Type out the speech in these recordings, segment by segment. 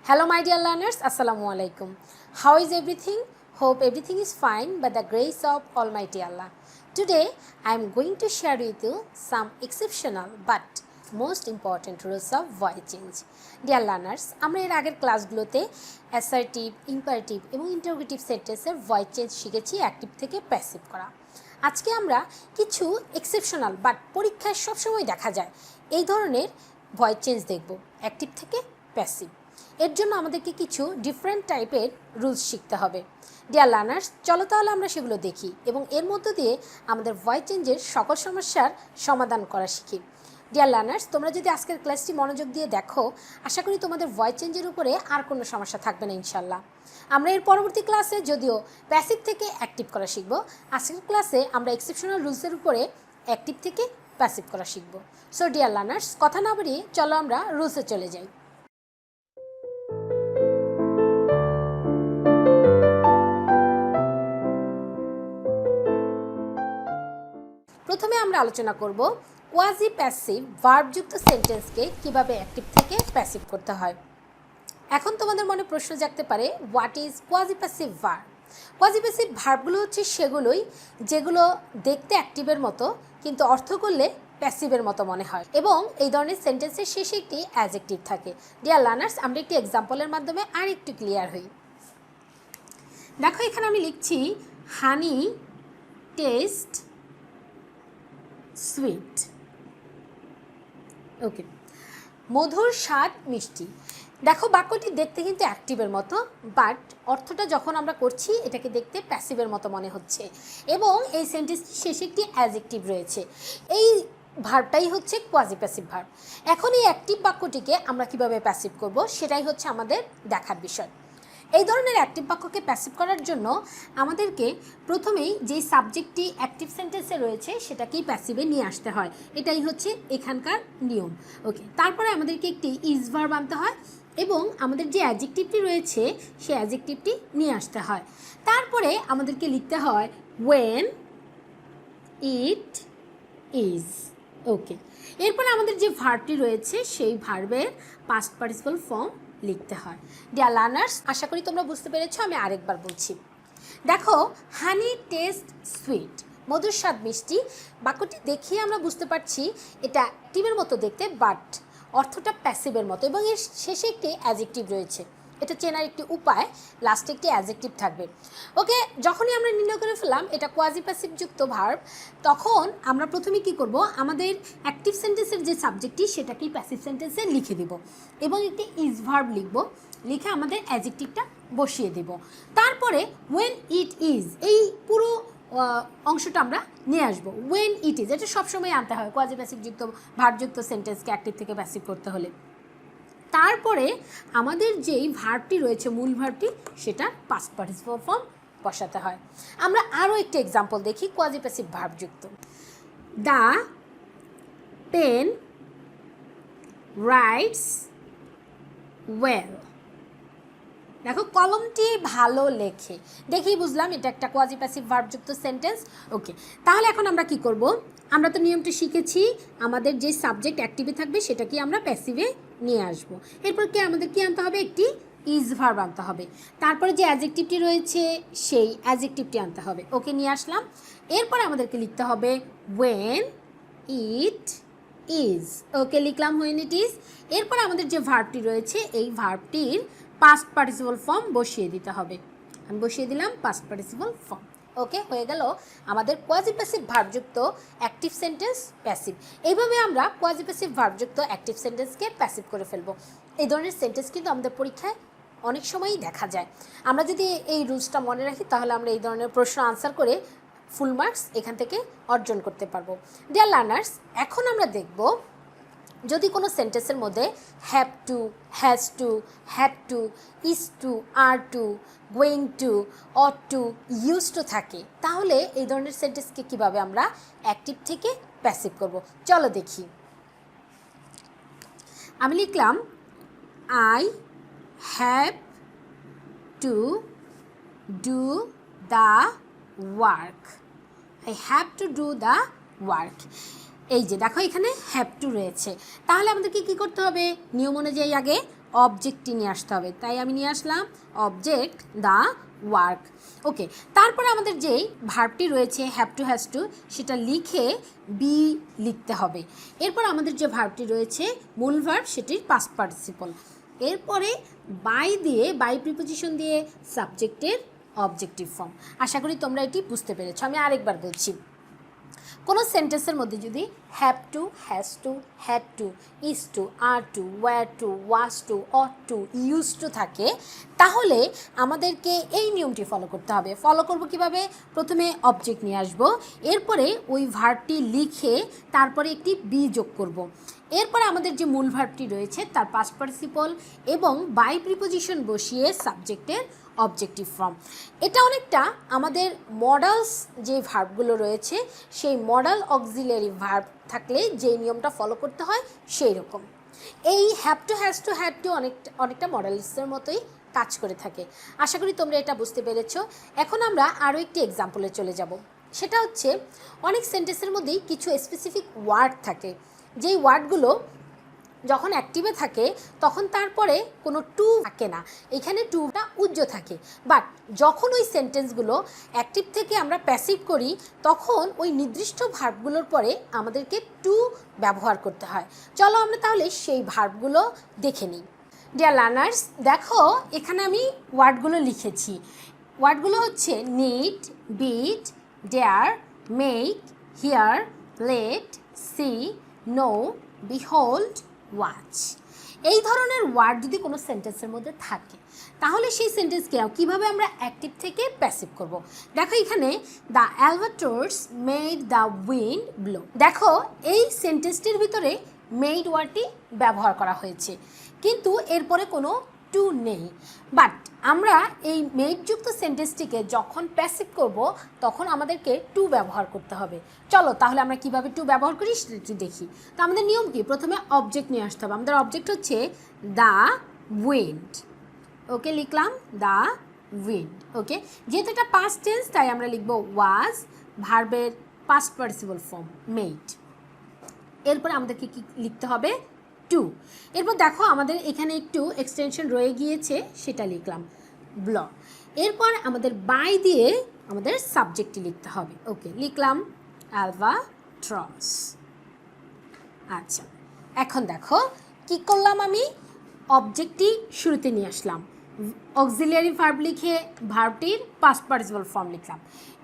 Hello my dear learners, Assalamu alaikum. How is everything? Hope everything is fine by the grace of Almighty Allah. Today I am going to share with you some exceptional but most important rules of voice change. Dear learners, আমরা এর আগের ক্লাসগুলোতে assertive, imperative এবং interrogative সেন্টেন্সের voice change শিখেছি active থেকে passive করা। আজকে আমরা কিছু এক্সেপশনাল বাট পরীক্ষায় সবসময় দেখা যায় এই ধরনের ভয়েস চেঞ্জ দেখব অ্যাক্টিভ থেকে প্যাসিভ। এর জন্য আমাদেরকে কিছু ডিফারেন্ট টাইপের রুলস শিখতে হবে। ডিয়ার লার্নার্স, চলো তাহলে আমরা সেগুলো দেখি এবং এর মধ্য দিয়ে আমাদের ভয়েস চেঞ্জের সকল সমস্যার সমাধান করা শিখি। ডিয়ার লার্নার্স, তোমরা যদি আজকের ক্লাসটি মনোযোগ দিয়ে দেখো, আশা করি তোমাদের ভয়েস চেঞ্জের উপরে আর কোনো সমস্যা থাকবে না ইনশাল্লাহ। আমরা এর পরবর্তী ক্লাসে যদিও প্যাসিভ থেকে অ্যাক্টিভ করা শিখব, আজকের ক্লাসে আমরা এক্সেপশনাল রুলসের উপরে অ্যাক্টিভ থেকে প্যাসিভ করা শিখব। সো ডিয়ার লার্নার্স, কথা না বাড়িয়ে চলো আমরা রুলসে চলে যাই। প্রথমে আমরা আলোচনা করব কোয়াজি প্যাসিভ ভার্বযুক্ত সেন্টেন্সকে কিভাবে অ্যাক্টিভ থেকে প্যাসিভ করতে হয়। এখন তোমাদের মনে প্রশ্ন জাগতে পারে, what is quasi passive verb? Quasi passive ভার্বগুলো হচ্ছে সেগুলোই যেগুলো দেখতে অ্যাক্টিভের মতো কিন্তু অর্থ করলে প্যাসিভের মতো মনে হয় এবং এই ধরনের সেন্টেন্সের শেষে একটি অ্যাডজেক্টিভ থাকে। ডিয়ার লার্নার্স, আমরা একটি এক্সাম্পলের মাধ্যমে আর একটু ক্লিয়ার হই। দেখো এখানে আমি লিখছি হানি টেস্ট সুইট। ওকে, মধুর স্বাদ মিষ্টি। দেখো বাক্যটি দেখতে কিন্তু অ্যাক্টিভের মতো, বাট অর্থটা যখন আমরা করছি এটাকে দেখতে প্যাসিভের মতো মনে হচ্ছে এবং এই সেন্টেন্সটির শেষে একটি অ্যাডজেক্টিভ রয়েছে। এই ভার্বটাই হচ্ছে কোয়াজি প্যাসিভ ভার্ব। এখন এই অ্যাক্টিভ বাক্যটিকে আমরা কিভাবে প্যাসিভ করব সেটাই হচ্ছে আমাদের দেখার বিষয়। এই ধরনের অ্যাক্টিভ বাক্যকে প্যাসিভ করার জন্য আমাদেরকে প্রথমেই যেই সাবজেক্টটি অ্যাক্টিভ সেন্টেন্সে রয়েছে সেটাকেই প্যাসিভে নিয়ে আসতে হয়, এটাই হচ্ছে এখানকার নিয়ম। ওকে, তারপরে আমাদেরকে একটি ইজ ভার্ব আনতে হয় এবং আমাদের যে অ্যাডজেক্টিভটি রয়েছে সেই অ্যাডজেক্টিভটি নিয়ে আসতে হয়। তারপরে আমাদেরকে লিখতে হয় ওয়েন ইট ইজ। ওকে, এরপর আমাদের যে ভার্বটি রয়েছে সেই ভার্বের পাস্ট পার্টিসিপল ফর্ম লিখতে হয়। ডিয়ার লার্নার্স, আশা করি তোমরা বুঝতে পেরেছো। আমি আরেকবার বলছি। দেখো হানি টেস্ট সুইট, মধুর স্বাদ মিষ্টি। বাক্যটি দেখিয়ে আমরা বুঝতে পারছি এটা অ্যাক্টিভের মতো দেখতে, বাট অর্থটা প্যাসিভের মতো এবং এর শেষে একটি অ্যাডজেক্টিভ রয়েছে। এটা চেনার একটি উপায়, লাস্টে একটি অ্যাডজেক্টিভ থাকবে। ওকে, যখনই আমরা নির্ণয় করে ফেললাম এটা কোয়াজি প্যাসিভ যুক্ত ভার্ব, তখন আমরা প্রথমে কি করব, আমাদের অ্যাক্টিভ সেন্টেন্সের যে সাবজেক্টটি সেটাকেই প্যাসিভ সেন্টেন্সে লিখে দেব এবং একটি ইজ ভার্ব লিখব, লিখে আমাদের অ্যাডজেক্টিভটা বসিয়ে দেব। তারপরে ওয়েন ইট ইজ, এই পুরো অংশটা আমরা নিয়ে আসবো। ওয়েন ইট ইজ এটা সবসময় আনতে হয় কোয়াজি প্যাসিভ যুক্ত ভার্বযুক্ত সেন্টেন্সকে অ্যাক্টিভ থেকে প্যাসিভ করতে হলে। তারপরে আমাদের যেই ভার্বটি রয়েছে মূল ভার্বটি সেটা পাস্ট পার্টিসিপল ফর্ম বসাতে হয়। আমরা আরও একটি এক্সাম্পল দেখি কোয়াজি প্যাসিভ ভার্বযুক্ত। The pen writes well. দেখো কলমটি ভালো লেখে, দেখেই বুঝলাম এটা একটা কোয়াজি প্যাসিভ ভার্বযুক্ত সেন্টেন্স। ওকে, তাহলে এখন আমরা কি করব, আমরা তো নিয়মটি শিখেছি, আমাদের যে সাবজেক্ট অ্যাক্টিভে থাকবে সেটাকে আমরা প্যাসিভে নিয়ে আসব। এরপর কি আমাদের কি আনতে হবে, একটি ইজ ভার্ব আনতে হবে। তারপরে যে অ্যাডজেক্টিভটি রয়েছে সেই অ্যাডজেক্টিভটি আনতে হবে। ওকে, নিয়ে আসলাম। এরপরে আমাদেরকে লিখতে হবে ওয়েন ইট ইজ। ওকে, লিখলাম ওয়েন ইট ইজ। এরপর আমাদের যে ভার্বটি রয়েছে এই ভার্বটির পাস্ট পার্টিসিপল ফর্ম বসিয়ে দিতে হবে। আমি বসিয়ে দিলাম পাস্ট পার্টিসিপল ফর্ম। ওকে, হয়ে গেল আমাদের quasi passive ভার্বযুক্ত active sentence passive. এইভাবে আমরা কোয়াজি প্যাসিভ ভার্বযুক্ত অ্যাক্টিভ সেন্টেন্সকে প্যাসিভ করে ফেলবো। এই ধরনের সেন্টেন্স কিন্তু আমাদের পরীক্ষায় অনেক সময়ই দেখা যায়। আমরা যদি এই রুলসটা মনে রাখি তাহলে আমরা এই ধরনের প্রশ্ন আনসার করে ফুল মার্কস এখান থেকে অর্জন করতে পারবো। ডিয়ার লার্নার্স, এখন আমরা দেখব যদি কোনো সেন্টেন্সের মধ্যে have to, has to, had to, is to, are to, going to, ought to, use to থাকে, তাহলে এই ধরনের সেন্টেন্সকে কীভাবে আমরা অ্যাক্টিভ থেকে প্যাসিভ করব চলো দেখি। আমি লিখলাম I have to do the work. I have to do the work. এই যে দেখো এখানে হ্যাভ টু রয়েছে, তাহলে আমাদেরকে কী করতে হবে, নিয়ম অনুযায়ী আগে অবজেক্টটি নিয়ে আসতে হবে, তাই আমি নিয়ে আসলাম অবজেক্ট দ্য ওয়ার্ক। ওকে, তারপরে আমাদের যেই ভার্বটি রয়েছে হ্যাভ টু হ্যাজ টু, সেটা লিখে বি লিখতে হবে। এরপর আমাদের যে ভার্বটি রয়েছে মূল ভার্ব, সেটির পাস্ট পার্টিসিপল। এরপরে বাই দিয়ে, বাই প্রিপোজিশন দিয়ে সাবজেক্টের অবজেক্টিভ ফর্ম। আশা করি তোমরা এটি বুঝতে পেরেছো। আমি আরেকবার বলছি, কোনো সেন্টেন্সের মধ্যে যদি have to, has to, had to, is to, are to, were to, was to, ought to, use to থাকে, তাহলে আমাদেরকে এই নিয়মটি ফলো করতে হবে। ফলো করব কিভাবে? প্রথমে অবজেক্ট নিয়ে আসবো, এরপরে ওই ভার্বটি লিখে তারপরে একটি বি যোগ করব। এরপরে আমাদের যে মূল ভার্বটি রয়েছে তার পাস্ট পার্টিসিপল এবং বাই প্রিপোজিশন বসিয়ে সাবজেক্টের অবজেক্টিভ ফর্ম। এটা অনেকটা আমাদের মডালস যে ভার্বগুলো রয়েছে সেই মডাল অক্সিলারি ভার্ব থাকলে যে নিয়মটা ফলো করতে হয় সেই রকম। এই have to, has to, had two অনেকটা মডালসের মতোই কাজ করে থাকে। আশা করি তোমরা এটা বুঝতে পেরেছো। এখন আমরা আরও একটি এক্সাম্পলে চলে যাব। সেটা হচ্ছে অনেক সেন্টেন্সের মধ্যেই কিছু স্পেসিফিক ওয়ার্ড থাকে, যেই ওয়ার্ডগুলো যখন অ্যাক্টিভে থাকে তখন তারপরে কোনো টু থাকে না, এখানে টুটা উজ্জ্ব থাকে। বাট যখন ওই সেন্টেন্সগুলো অ্যাক্টিভ থেকে আমরা প্যাসিভ করি তখন ওই নির্দিষ্ট ভার্বগুলোর পরে আমাদেরকে টু ব্যবহার করতে হয়। চলো আমরা তাহলে সেই ভার্বগুলো দেখে নিই। ডিয়ার লার্নার্স, দেখো এখানে আমি ওয়ার্ডগুলো লিখেছি। ওয়ার্ডগুলো হচ্ছে need, bid, dare, make, hear, let, see, know, behold, watch. এই ধরনের ওয়ার্ড যদি কোনো সেন্টেন্সের মধ্যে থাকে তাহলে সেই সেন্টেন্সকে কীভাবে আমরা অ্যাক্টিভ থেকে প্যাসিভ করব। দেখো এখানে the albatross made the wind blow. দেখো এই সেন্টেন্সটির ভিতরে মেড ওয়ার্ডটি ব্যবহার করা হয়েছে, কিন্তু এরপরে কোনো টু নেই। বাট আমরা এই মেডযুক্ত সেন্টেন্সটিকে যখন প্যাসিভ করব তখন আমাদেরকে টু ব্যবহার করতে হবে। চলো তাহলে আমরা কিভাবে টু ব্যবহার করি সেটি দেখি। তো আমাদের নিয়ম কি? প্রথমে অবজেক্ট নিয়ে আসতে হবে। আমাদের অবজেক্ট হচ্ছে দ্য উইন্ড। ওকে, লিখলাম দ্য উইন্ড। ওকে, যেহেতু এটা পাস্ট টেন্স তাই আমরা লিখব ওয়াজ, ভার্বের পাস্ট পার্টিসিপল ফর্ম মেড। এরপর আমাদেরকে কি লিখতে হবে? টু। এরপর দেখো আমাদের এখানে একটু এক্সটেনশন রয়ে গিয়েছে, সেটা লিখলাম ব্ল। এরপর আমাদের বাই দিয়ে আমাদের সাবজেক্টটি লিখতে হবে। ওকে, লিখলাম অ্যালবাট্রস। আচ্ছা, এখন দেখো কি করলাম, আমি অবজেক্টটি শুরুতে নিয়ে আসলাম, অক্সিলিয়ারি ভার্ব লিখে ভার্বটির পাস্ট পার্টিসিপল ফর্ম লিখলাম।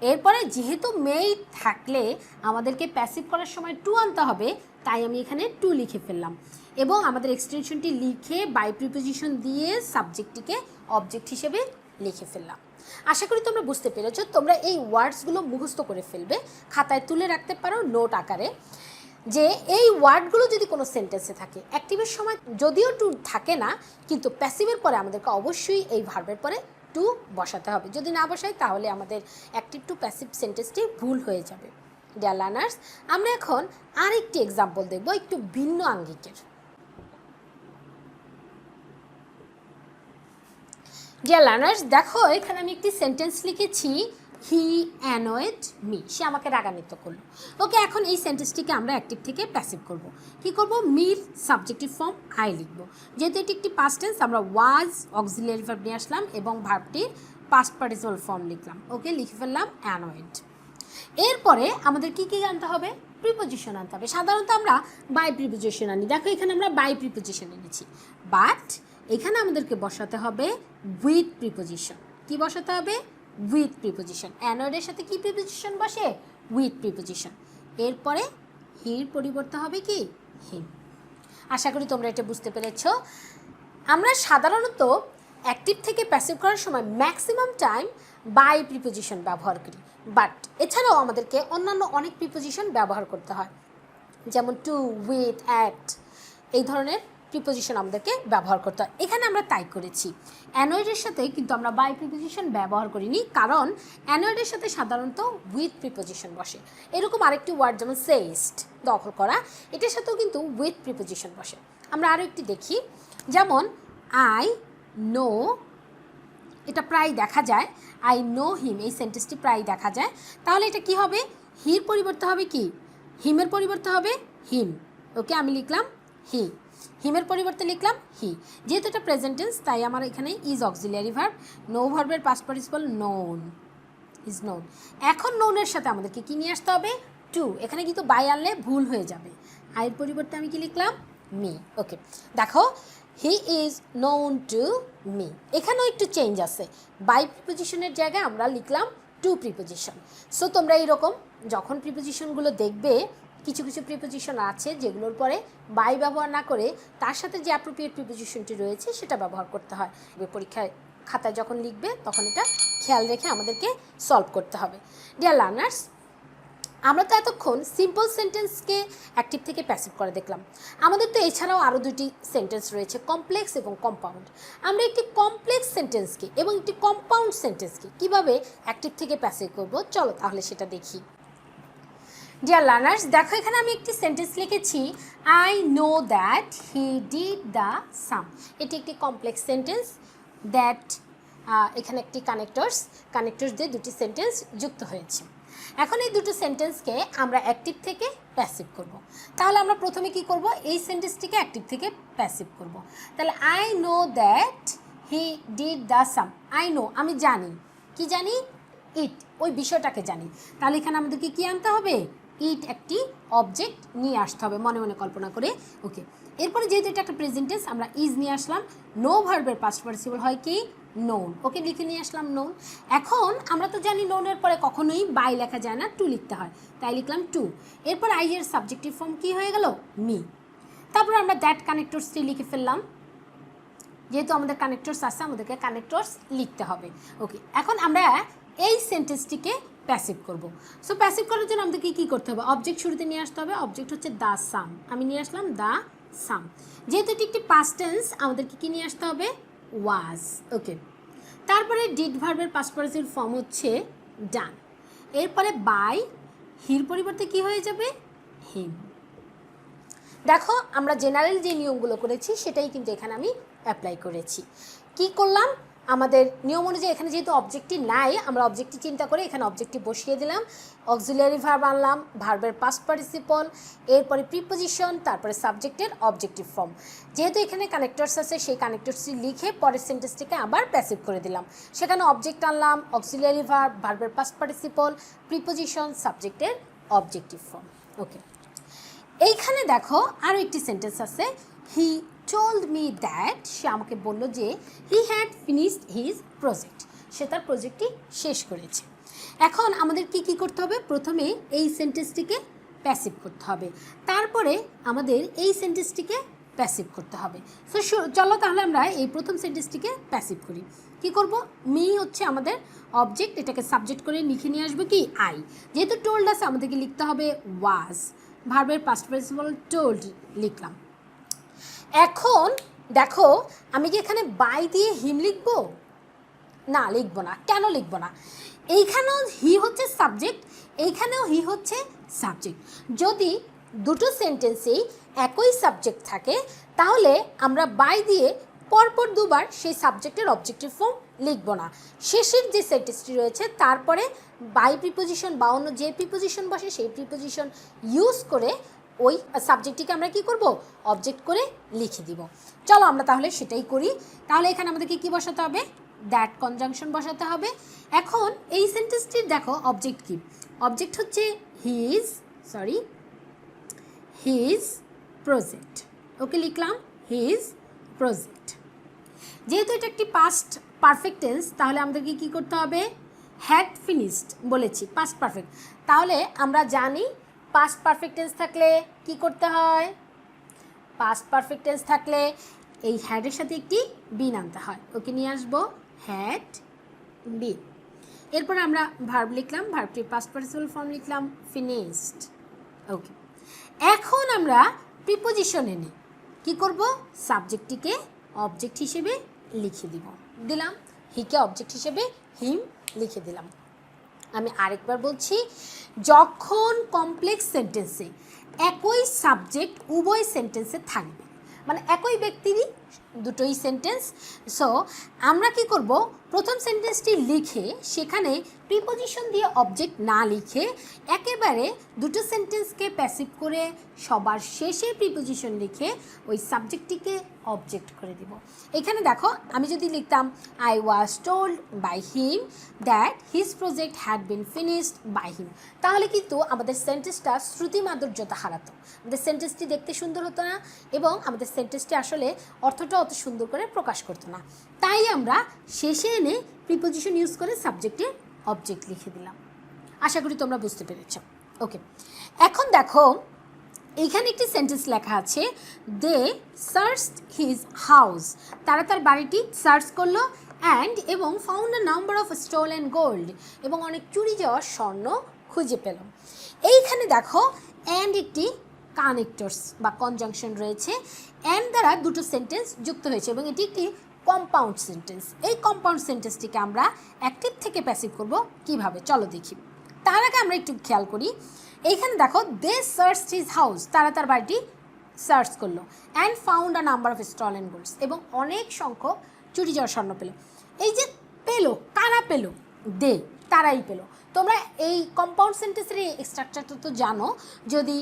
এরপরে যেহেতু মেড থাকলে আমাদেরকে প্যাসিভ করার সময় টু আনতে হবে, তাই আমি এখানে টু লিখে ফেললাম এবং আমাদের এক্সটেনশনটি লিখে বাই প্রিপোজিশন দিয়ে সাবজেক্টটিকে অবজেক্ট হিসেবে লিখে ফেললাম। আশা করি তোমরা বুঝতে পেরেছো। তোমরা এই ওয়ার্ডসগুলো মুখস্থ করে ফেলবে, খাতায় তুলে রাখতে পারো নোট আকারে, যে এই ওয়ার্ডগুলো যদি কোনো সেন্টেন্সে থাকে অ্যাক্টিভের সময় যদিও টু থাকে না, কিন্তু প্যাসিভের পরে আমাদেরকে অবশ্যই এই ভার্বের পরে টু বসাতে হবে। যদি না বসাই তাহলে আমাদের অ্যাক্টিভ টু প্যাসিভ সেন্টেন্সটি ভুল হয়ে যাবে। ডিয়ার লার্নার্স, আমরা এখন আরেকটি এক্সাম্পল দেখব একটু ভিন্ন আঙ্গিকের। ডিয়ার লার্নার্স, দেখো এখানে আমি একটি সেন্টেন্স লিখেছি, হি অ্যানয়েড মি, সে আমাকে রাগান্বিত করলো। ওকে, এখন এই সেন্টেন্সটিকে আমরা অ্যাক্টিভ থেকে প্যাসিভ করব। কি করব? মির সাবজেক্টিভ ফর্ম আই লিখব। যেহেতু এটি একটি পাস্ট টেন্স আমরা ওয়াজ অক্সিলিয়ারি ভার্ব নিয়ে আসলাম এবং ভার্বটির পাস্ট পার্টিসিপল ফর্ম লিখলাম। ওকে, লিখে ফেললাম অ্যানয়েড। এরপরে আমাদের কি কি আনতে হবে? প্রিপোজিশন আনতে হবে। সাধারণত আমরা বাই প্রিপোজিশন আনি, দেখো এখানে আমরা বাই প্রিপোজিশন এনেছি, বাট এখানে আমাদেরকে বসাতে হবে উইথ প্রিপোজিশন। কি বসাতে হবে? With preposition. অ্যানয়েডের সাথে কি প্রিপোজিশন বসে? With preposition. এরপরে হির পরিবর্তে হবে কি? হিম। আশা করি তোমরা এটা বুঝতে পেরেছো। আমরা সাধারণত অ্যাক্টিভ থেকে প্যাসিভ করার সময় ম্যাক্সিমাম টাইম বাই প্রিপোজিশন ব্যবহার করি, বাট এছাড়াও আমাদেরকে অন্যান্য অনেক প্রিপোজিশন ব্যবহার করতে হয়, যেমন টু, উইথ, অ্যাট, এই ধরনের প্রিপোজিশন আমাদেরকে ব্যবহার করতে হয়। এখানে আমরা তাই করেছি। অ্যানয়েডের সাথে কিন্তু আমরা বাই প্রিপোজিশন ব্যবহার করিনি, কারণ অ্যানয়েডের সাথে সাধারণত উইথ প্রিপোজিশন বসে। এরকম আরেকটি ওয়ার্ড যেমন সেস্ট, দখল করা, এটার সাথেও কিন্তু উইথ প্রিপোজিশন বসে। আমরা আরও একটি দেখি, যেমন আই নো, এটা প্রায় দেখা যায়, আই নো হিম, এই সেন্টেন্সটি প্রায় দেখা যায়। তাহলে এটা কি হবে? হির পরিবর্তে হবে কি? হিমের পরিবর্তে হবে হিম। ওকে, আমি লিখলাম হি। হিমের পরিবর্তে লিখলাম হি। যেহেতু এটা প্রেজেন্ট টেন্স তাই আমার এখানে ইজ অক্সিলিয়ারি ভার্ব, নো ভার্বের past participle known, is known. এখন নোনের সাথে আমাদেরকে কী নিয়ে আসতে হবে? টু। এখানে কিন্তু বাই আনলে ভুল হয়ে যাবে, আইয়ের পরিবর্তে আমি কি লিখলাম? মি। ওকে, দেখো he is known to me. এখানেও একটু চেঞ্জ আছে, বাই প্রিপোজিশনের জায়গায় আমরা লিখলাম টু প্রিপোজিশন। সো তোমরা এইরকম যখন প্রিপোজিশনগুলো দেখবে, কিছু কিছু প্রিপোজিশন আছে যেগুলোর পরে বাই ব্যবহার না করে তার সাথে যে অ্যাপ্রোপ্রিয়েট প্রিপোজিশনটি রয়েছে সেটা ব্যবহার করতে হয়। পরীক্ষায় খাতায় যখন লিখবে তখন এটা খেয়াল রেখে আমাদেরকে সলভ করতে হবে। ডিয়ার লার্নার্স, আমরা তো এতক্ষণ সিম্পল সেন্টেন্সকে অ্যাক্টিভ থেকে প্যাসিভ করে দেখলাম। আমাদের তো এছাড়াও আরও দুটি সেন্টেন্স রয়েছে, কমপ্লেক্স এবং কম্পাউন্ড। আমরা একটি কমপ্লেক্স সেন্টেন্সকে এবং একটি কম্পাউন্ড সেন্টেন্সকে কীভাবে অ্যাক্টিভ থেকে প্যাসিভ করব, চলো তাহলে সেটা দেখি। ডিয়ার লার্নার্স, দেখো এখানে আমি একটি সেন্টেন্স লিখেছি, I know that he did the same. এটি একটি কমপ্লেক্স সেন্টেন্স। দ্যাট এখানে একটি কানেক্টরস দিয়ে দুটি সেন্টেন্স যুক্ত হয়েছে। এখন এই দুটো সেন্টেন্সকে আমরা অ্যাক্টিভ থেকে প্যাসিভ করব। তাহলে আমরা প্রথমে কি করব? এই সেন্টেন্সটিকে অ্যাক্টিভ থেকে প্যাসিভ করব। তাহলে I know that he did the some. I know, আমি জানি। কি জানি? ইট, ওই বিষয়টাকে জানি। তাহলে এখানে আমাদেরকে কি আনতে হবে? ইট একটি অবজেক্ট নিয়ে আসতে হবে, মনে মনে কল্পনা করে। ওকে, এরপরে যেহেতু এটা একটা প্রেজেন্ট টেন্স, আমরা ইজ নিয়ে আসলাম। নো ভার্বের পাস্ট পার্টিসিপল হয় কি? নোন। ওকে, লিখে নিয়ে আসলাম নোন। এখন আমরা তো জানি নোনের পরে কখনোই বাই লেখা যায় না, টু লিখতে হয়, তাই লিখলাম টু। এরপর আই এর সাবজেক্টিভ ফর্ম কি হয়ে গেল? মি। তারপর আমরা দ্যাট কানেক্টরসটি লিখে ফেললাম। যেহেতু আমাদের কানেক্টরস আছে, আমাদেরকে কানেক্টরস লিখতে হবে। ওকে, এখন আমরা এই সেন্টেন্সটিকে প্যাসিভ করব। সো প্যাসিভ করার জন্য আমাদেরকে কী করতে হবে? অবজেক্ট শুরুতে নিয়ে আসতে হবে। অবজেক্ট হচ্ছে দ্য সাম, আমি নিয়ে আসলাম দ্য সাম। যেহেতু এটি একটি পাস্ট টেন্স, আমাদেরকে কী নিয়ে আসতে হবে? ওয়াজ। ওকে, তারপরে ডিড ভার্বের পাস্ট পার্টিসিপল ফর্ম হচ্ছে ডান। এরপরে বাই, হির পরিবর্তে কি হয়ে যাবে? হিম। দেখো আমরা জেনারেল যে নিয়মগুলো করেছি সেটাই কিন্তু এখানে আমি অ্যাপ্লাই করেছি। কি করলাম? আমাদের নিয়ম অনুযায়ী এখানে যেহেতু অবজেক্টটি নাই, আমরা অবজেক্টটি চিন্তা করে এখানে অবজেক্টটি বসিয়ে দিলাম। অক্সিলিয়ারি ভার্ব আনলাম, ভার্বের পাস্ট পার্টিসিপল, এরপরে প্রিপোজিশন, তারপরে সাবজেক্টের অবজেক্টিভ ফর্ম। যেহেতু এখানে কানেক্টরস আছে, সেই কানেক্টরসটি লিখে পরের সেন্টেন্সটিকে আবার প্যাসিভ করে দিলাম। সেখানে অবজেক্ট আনলাম, অক্সিলিয়ারি ভার্ব, ভার্বের পাস্ট পার্টিসিপল, প্রিপোজিশন, সাবজেক্টের অবজেক্টিভ ফর্ম। ওকে, এইখানে দেখো আরও একটি সেন্টেন্স আছে, হি টোল্ড মি দ্যাট, সে আমাকে বললো যে he had finished his project, সে তার প্রজেক্টটি শেষ করেছে। এখন আমাদের কি করতে হবে? প্রথমে এই সেন্টেন্সটিকে প্যাসিভ করতে হবে, তারপরে আমাদের এই সেন্টেন্সটিকে প্যাসিভ করতে হবে। সো চলো তাহলে আমরা এই প্রথম সেন্টেন্সটিকে প্যাসিভ করি। কি করব? মি হচ্ছে আমাদের অবজেক্ট, এটাকে সাবজেক্ট করে লিখে নিয়ে আসবে কি? আই। যেহেতু টোল্ড আছে, আমাদেরকে লিখতে হবে ওয়াজ। ভার্বের পাস্ট পার্টিসিপল টোল্ড লিখলাম। এখন দেখো আমি কি এখানে বাই দিয়ে হিম লিখব? না, লিখব না। কেন লিখব না? এইখানেও হি হচ্ছে সাবজেক্ট, এইখানেও হি হচ্ছে সাবজেক্ট। যদি দুটো সেন্টেন্সেই একই সাবজেক্ট থাকে তাহলে আমরা বাই দিয়ে পরপর দুবার সেই সাবজেক্টের অবজেক্টিভ ফর্ম লিখব না। শেষের যে সেন্টেন্সটি রয়েছে তারপরে বাই প্রিপোজিশন বা অন্য যে প্রিপোজিশন বসে সেই প্রিপোজিশন ইউজ করে ওই সাবজেক্টটিকে আমরা কি করব? অবজেক্ট করে লিখে দিব। চলো আমরা তাহলে সেটাই করি। তাহলে এখানে আমাদেরকে কি বসাতে হবে? দ্যাট কনজাংশন বসাতে হবে। এখন এই সেন্টেন্সটির দেখো অবজেক্ট কি? অবজেক্ট হচ্ছে হিজ প্রজেক্ট। ওকে, লিখলাম হিজ প্রজেক্ট। যেহেতু এটা একটি পাস্ট পারফেক্ট টেন্স, তাহলে আমাদেরকে কি করতে হবে? হ্যাড ফিনিশড বলেছি, পাস্ট পারফেক্ট। তাহলে আমরা জানি পাস্ট পারফেক্ট টেন্স থাকলে কি করতে হয়? পাস্ট পারফেক্ট টেন্স থাকলে এই হ্যাডের সাথে একটি বিন আনতে হয়। ওকে, নিয়ে আসবো হ্যাড বিন। এরপর আমরা ভার্ব লিখলাম, ভার্বটির পাস্ট পার্টিসিপল ফর্ম লিখলাম ফিনিশড। ওকে, এখন আমরা প্রিপোজিশন এনে কি করব? সাবজেক্টটিকে অবজেক্ট হিসেবে লিখে দিলাম, হিকে অবজেক্ট হিসেবে হিম লিখে দিলাম। আমি আরেকবার বলছি, যখন কমপ্লেক্স সেন্টেন্সে একই সাবজেক্ট উভয় সেন্টেন্সে থাকবে, মানে একই ব্যক্তিরই দুটোই সেন্টেন্স। সো আমরা কি করব, প্রথম সেন্টেন্সটি লিখে সেখানে প্রিপোজিশন দিয়ে অবজেক্ট না লিখে একেবারে দুটো সেন্টেন্সকে প্যাসিভ করে সবার শেষে প্রিপোজিশন লিখে ওই সাবজেক্টটিকে অবজেক্ট করে দিব। এখানে দেখো, আমি যদি লিখতাম I was told by him that his project had been finished by him, তাহলে কিন্তু আমাদের সেন্টেন্সটা শ্রুতি মাধুর্যতা হারাতো, আমাদের সেন্টেন্সটি দেখতে সুন্দর হতো না এবং আমাদের সেন্টেন্সটি আসলে অর্থটা অত সুন্দর করে প্রকাশ করতো না। তাই আমরা শেষে এনে প্রিপোজিশন ইউজ করে সাবজেক্টে অবজেক্ট লিখে দিলাম। আশা করি তোমরা বুঝতে পেরেছ। ওকে, এখন দেখো এইখানে একটি সেন্টেন্স লেখা আছে, দে সার্চড হিজ হাউস, তারা তার বাড়িটি সার্চ করলো অ্যান্ড এবং found a number of stolen gold, এবং অনেক চুরি যাওয়া স্বর্ণ খুঁজে পেল। এইখানে দেখো অ্যান্ড একটি কানেক্টরস বা কনজাংশন রয়েছে, অ্যান্ড দ্বারা দুটো সেন্টেন্স যুক্ত হয়েছে এবং এটি একটি কম্পাউন্ড সেন্টেন্স। এই কম্পাউন্ড সেন্টেন্সটিকে আমরা অ্যাক্টিভ থেকে প্যাসিভ করব কিভাবে, চলো দেখি। তার আগে আমরা একটু খেয়াল করি, এইখানে দেখো দে সার্চড হিজ হাউস, তারা তার বাড়িটি সার্চ করলো, and found a number of stolen গোল্ডস, এবং অনেক সংখ্যক চুরি যাওয়া স্বর্ণ পেল। এই যে পেলো, কারা পেলো? দে, তারাই পেলো। তোমরা এই কম্পাউন্ড সেন্টেন্সের এই স্ট্রাকচারটা তো জানো, যদি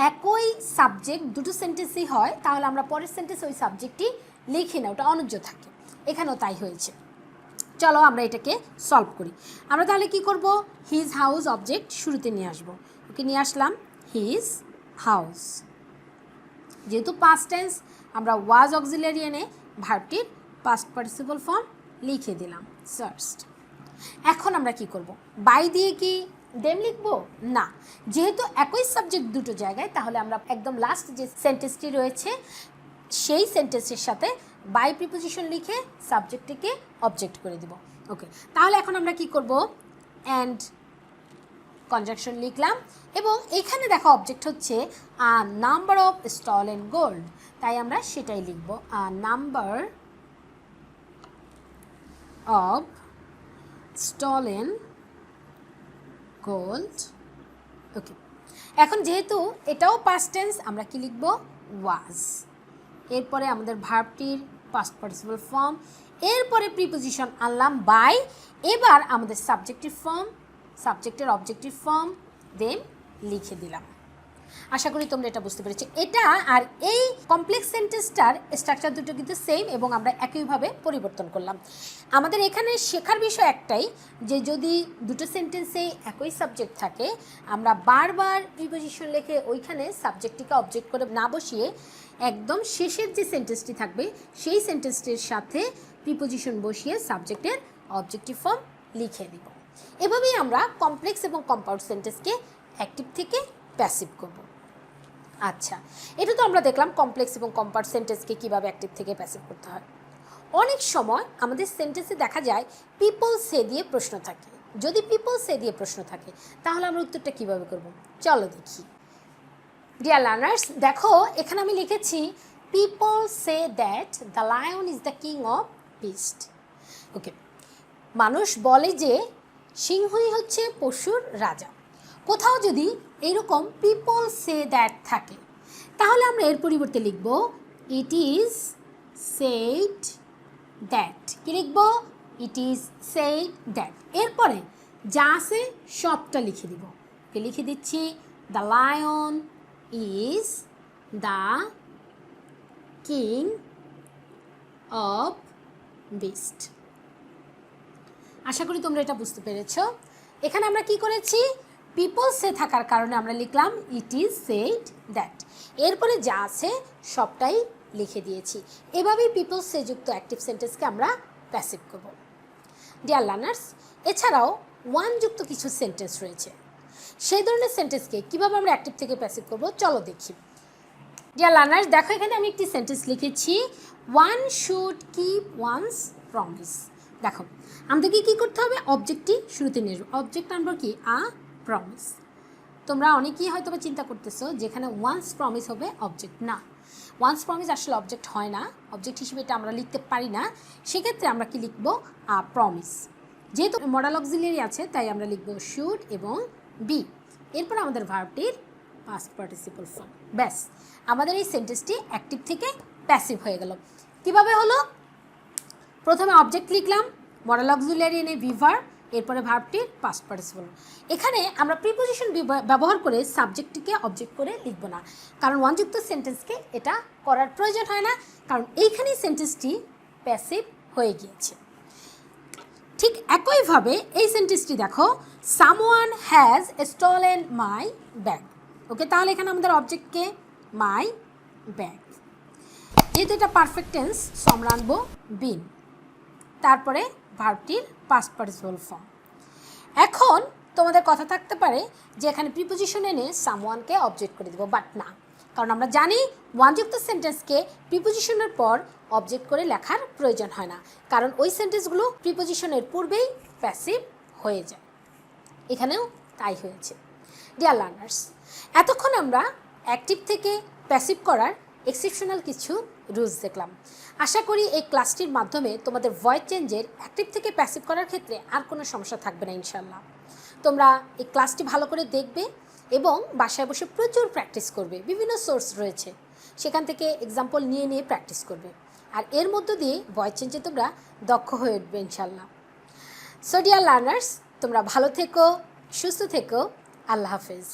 একই সাবজেক্ট দুটো সেন্টেন্সই হয় তাহলে আমরা পরের সেন্টেন্সে ওই সাবজেক্টটি লিখি না, ওটা অনুজ্জ থাকে। এখানেও তাই হয়েছে। চলো আমরা এটাকে সলভ করি। আমরা তাহলে কি করব, হিজ হাউস অবজেক্ট শুরুতে নিয়ে আসবো। ওকে, নিয়ে আসলাম হিজ হাউস। যেহেতু পাস্ট টেন্স, আমরা ওয়াজ অক্সিলারি এনে ভার্বটির পাস্ট পার্টিসিপল ফর্ম লিখে দিলাম, সার্চড। এখন আমরা কি করব, বাই দিয়ে কি দেম লিখবো? না, যেহেতু একই সাবজেক্ট দুটো জায়গায়, তাহলে আমরা একদম লাস্ট যে সেন্টেন্সটি রয়েছে সেই সেন্টেন্সের সাথে বাই প্রিপোজিশন লিখে সাবজেক্টটিকে অবজেক্ট করে দিব। ওকে, তাহলে এখন আমরা কি করব, অ্যান্ড কনজাংশন লিখলাম এবং এখানে দেখো অবজেক্ট হচ্ছে a number of stolen gold, তাই আমরা সেটাই লিখব, a number of stolen gold. Okay, এখন যেহেতু এটাও পাস্ট টেন্স, আমরা কি লিখব, ওয়াজ। এরপরে আমাদের ভার্বটির পাস্ট পার্টিসিপল ফর্ম, এরপরে প্রিপোজিশন আনলাম বাই, এবার আমাদের সাবজেক্টিভ ফর্ম, সাবজেক্টের অবজেক্টিভ ফর্ম দেন লিখে দিলাম। আশা করি তোমরা এটা বুঝতে পেরেছো। এটা আর এই কমপ্লেক্স সেন্টেন্সটার স্ট্রাকচার দুটো কিন্তু সেম এবং আমরা একইভাবে পরিবর্তন করলাম। আমাদের এখানে শেখার বিষয় একটাই, যে যদি দুটো সেন্টেন্সে একই সাবজেক্ট থাকে, আমরা বারবার প্রিপোজিশন লিখে ওইখানে সাবজেক্টটিকে অবজেক্ট করে না বসিয়ে একদম শেষের যে সেন্টেন্সটি থাকবে সেই সেন্টেন্সটির সাথে প্রিপোজিশন বসিয়ে সাবজেক্টের অবজেক্টিভ ফর্ম লিখে দিব। এভাবেই আমরা কমপ্লেক্স এবং কম্পাউন্ড সেন্টেন্সকে অ্যাক্টিভ থেকে প্যাসিভ করব। আচ্ছা, এটা তো আমরা দেখলাম কমপ্লেক্স এবং কম্পাউন্ড সেন্টেন্সকে কীভাবে অ্যাক্টিভ থেকে প্যাসিভ করতে হয়। অনেক সময় আমাদের সেন্টেন্সে দেখা যায় পিপল সে দিয়ে প্রশ্ন থাকে। যদি পিপল সে দিয়ে প্রশ্ন থাকে তাহলে আমরা উত্তরটা কীভাবে করব, চলো দেখি। ডিয়ার লার্নার্স, দেখো এখানে আমি লিখেছি people say that the lion is the king of beast. Okay, মানুষ বলে যে সিংহই হচ্ছে পশুর রাজা। কোথাও যদি এইরকম পিপল সে দ্যাট থাকে তাহলে আমরা এর পরিবর্তে লিখব ইট ইজ সেড দ্যাট। কি লিখব, ইট ইজ সেড দ্যাট। এরপরে যা আছে সবটা লিখে দিব। লিখে দিচ্ছি the lion is the king of beast. আশা করি তোমরা এটা বুঝতে পেরেছ। এখানে আমরা কি করেছি, পিপল সে থাকার কারণে আমরা লিখলাম ইট ইজ সেড দ্যাট। এরপরে যা আছে সবটাই লিখে দিয়েছি। এভাবেই পিপল সে যুক্ত অ্যাক্টিভ সেন্টেন্সকে আমরা প্যাসিভ করব। ডিয়ার লার্নার্স, এছাড়াও ওয়ান যুক্ত কিছু সেন্টেন্স রয়েছে। সেই ধরনের সেন্টেন্সকে কীভাবে আমরা অ্যাক্টিভ থেকে প্যাসিভ করব চলো দেখি। ডিয়ার লার্নার্স, দেখো এখানে আমি একটি সেন্টেন্স লিখেছি, one should keep one's promise. দেখো আমাদেরকে কী করতে হবে, অবজেক্টটি শুরুতে নিয়ে আসবো। অবজেক্ট আনবো কি, আ প্রমিস। তোমরা অনেকেই হয়তো বা চিন্তা করতেছো যেখানে ওয়ান্স প্রমিস হবে অবজেক্ট। না, ওয়ান্স প্রমিস আসলে অবজেক্ট হয় না, অবজেক্ট হিসেবে এটা আমরা লিখতে পারি না। সেক্ষেত্রে আমরা কি লিখবো, আ প্রমিস। যেহেতু মডাল অক্সিলিয়ারি আছে তাই আমরা লিখবো শুড এবং বি। এরপর আমাদের ভার্বটির পাস্ট পার্টিসিপল ফর্ম। ব্যাস, আমাদের এই সেন্টেন্সটি অ্যাক্টিভ থেকে প্যাসিভ হয়ে গেল। কিভাবে হলো? প্রথমে অবজেক্ট লিখলাম, মডেল অক্সিলিয়ারি এনে বিভার, এরপরে ভার্বটির পাস্ট পার্টিসিপল। এখানে আমরা প্রিপোজিশন ব্যবহার করে সাবজেক্টটিকে অবজেক্ট করে লিখব না, কারণ ওয়ানযুক্ত সেন্টেন্সকে এটা করার প্রয়োজন হয় না, কারণ এইখানেই সেন্টেন্সটি প্যাসিভ হয়ে গিয়েছে। ঠিক একইভাবে এই সেন্টেন্সটি দেখো, someone has stolen my bag. Okay, তাহলে এখানে আমাদের অবজেক্টকে মাই ব্যাগ, যেহেতু এটা পারফেক্ট টেন্স সো আমরা আনবো বিন, তারপরে ভার্বটির পাস্ট পার্টিসিপল ফর্ম। এখন তোমাদের কথা থাকতে পারে যে এখানে প্রিপোজিশন এনে সামওয়ানকে অবজেক্ট করে দেবো, বাট না, কারণ আমরা জানি ওয়ানযুক্ত সেন্টেন্সকে প্রিপোজিশনের পর অবজেক্ট করে লেখার প্রয়োজন হয় না, কারণ ওই সেন্টেন্সগুলো প্রিপোজিশনের পূর্বেই প্যাসিভ হয়ে যায়। এখানেও তাই হয়েছে। ডিয়ার লার্নার্স, এতক্ষণ আমরা অ্যাক্টিভ থেকে প্যাসিভ করার এক্সেপশনাল কিছু রুলস দেখলাম। আশা করি এই ক্লাসটির মাধ্যমে তোমাদের ভয়েস চেঞ্জের অ্যাক্টিভ থেকে প্যাসিভ করার ক্ষেত্রে আর কোনো সমস্যা থাকবে না ইনশাল্লাহ। তোমরা এই ক্লাসটি ভালো করে দেখবে এবং বাসায় বসে প্রচুর প্র্যাকটিস করবে। বিভিন্ন সোর্স রয়েছে, সেখান থেকে এক্সাম্পল নিয়ে নিয়ে প্র্যাকটিস করবে, আর এর মধ্য দিয়ে ভয়েস চেঞ্জে তোমরা দক্ষ হয়ে উঠবে ইনশাল্লাহ। সো ডিয়ার লার্নার্স, তোমরা ভালো থেকো, সুস্থ থেকো, আল্লাহ হাফেজ।